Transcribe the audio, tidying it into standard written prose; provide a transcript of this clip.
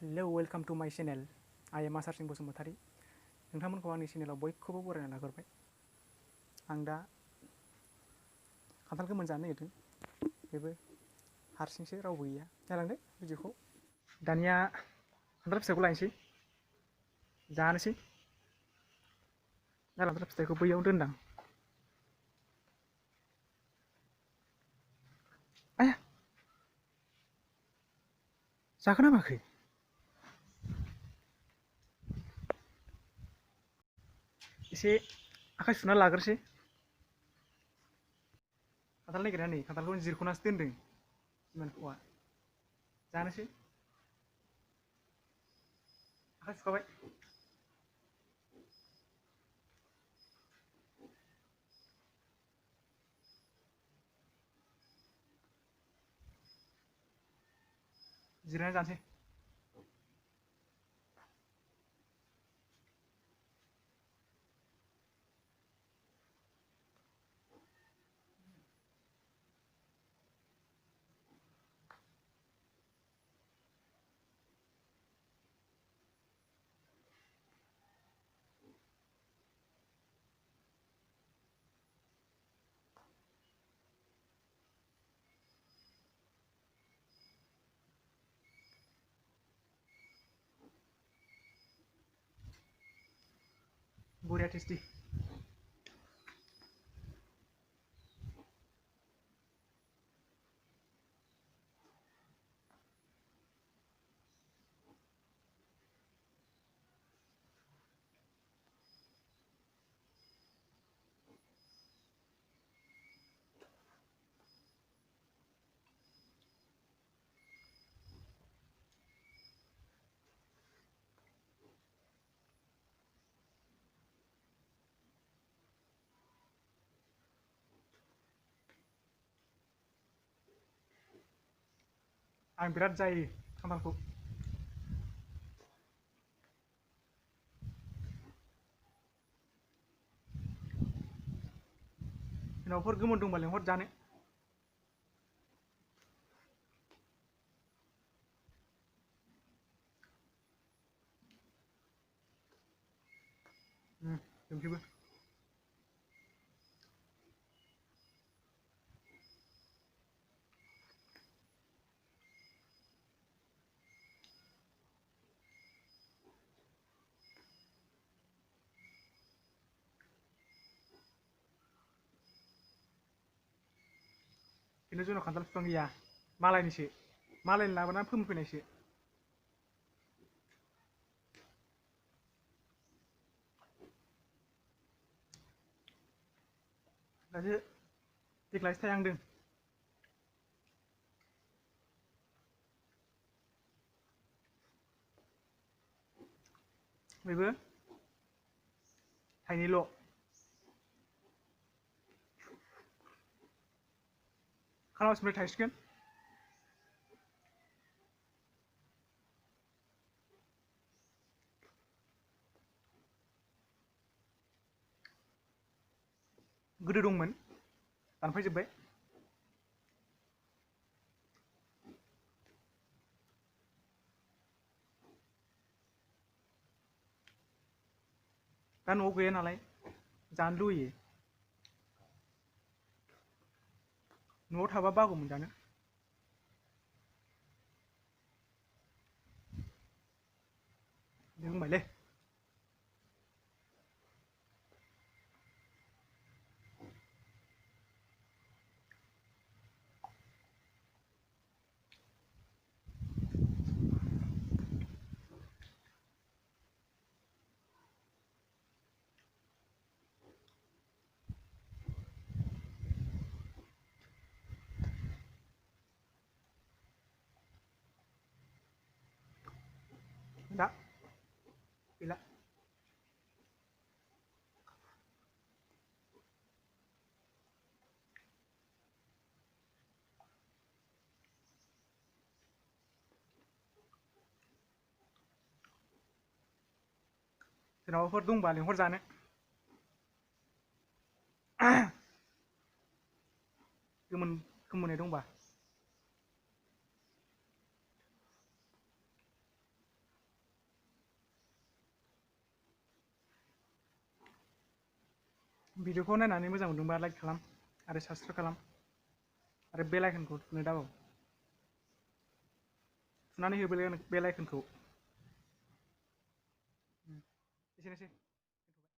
Hello welcome to माय channel आइ M आसार सिं बसुमतारी नोंथांमोनखौ आंनि चेनेलाव बयखौबो बरायना लाग्रोबाय। आं दा खान्थाल गोमोन जानो नागिरदों, बेबो हारसिंसो रावबो गैया। नायलांदो भिडिअखौ। दानिया खान्थाल फिथाइखौ लायनोसै, जानोसै। खान्थाल फिथाइखौ बैयाव दोनदां। आया जाखोना माखै? एसे आखाइ सुना लाग्रोसै। खान्थाल नागिरना नै खान्थालखौ जिरख'नासो दोनदों बिमानखौआ। जानोसै। आखाइ सुखाबाय। जिरायना जानोसै। बरिया टेस्टि। आं बिराद जायो खान्थालखौ। सोरनावबाफोर गोमोन दंबा लेंहर जानो। जोंखैबो। खिन्थु जोंनाव खान्थाल बिफां गैया, मालायनिसो। मालायनि लाबोनानै फोमोनफैनायसो। दासो देग्लायसो थायहांदों। बेबो थाइनैल'। खालमासिनिफ्राय थायसिगोन। गोदो दंमोन, दानफायजोब्बाय। दा न'आव गैया नालाय जानो लुगैयो। न'आव थाबा बागौमोन जानो। दे बुंबायलै। दा गैला। सोरनावबाफोर दंबा लेंहर जानो। गोमोननाय दंबा। भिडिअखौ नायनानै मोजां मोनदोंबा लाइक खालाम आरो साबसक्राइब खालाम आरो बेल आइकनखौ थुनो दाबाव थुनानै हो बेल आइकनखौ एसेनोसै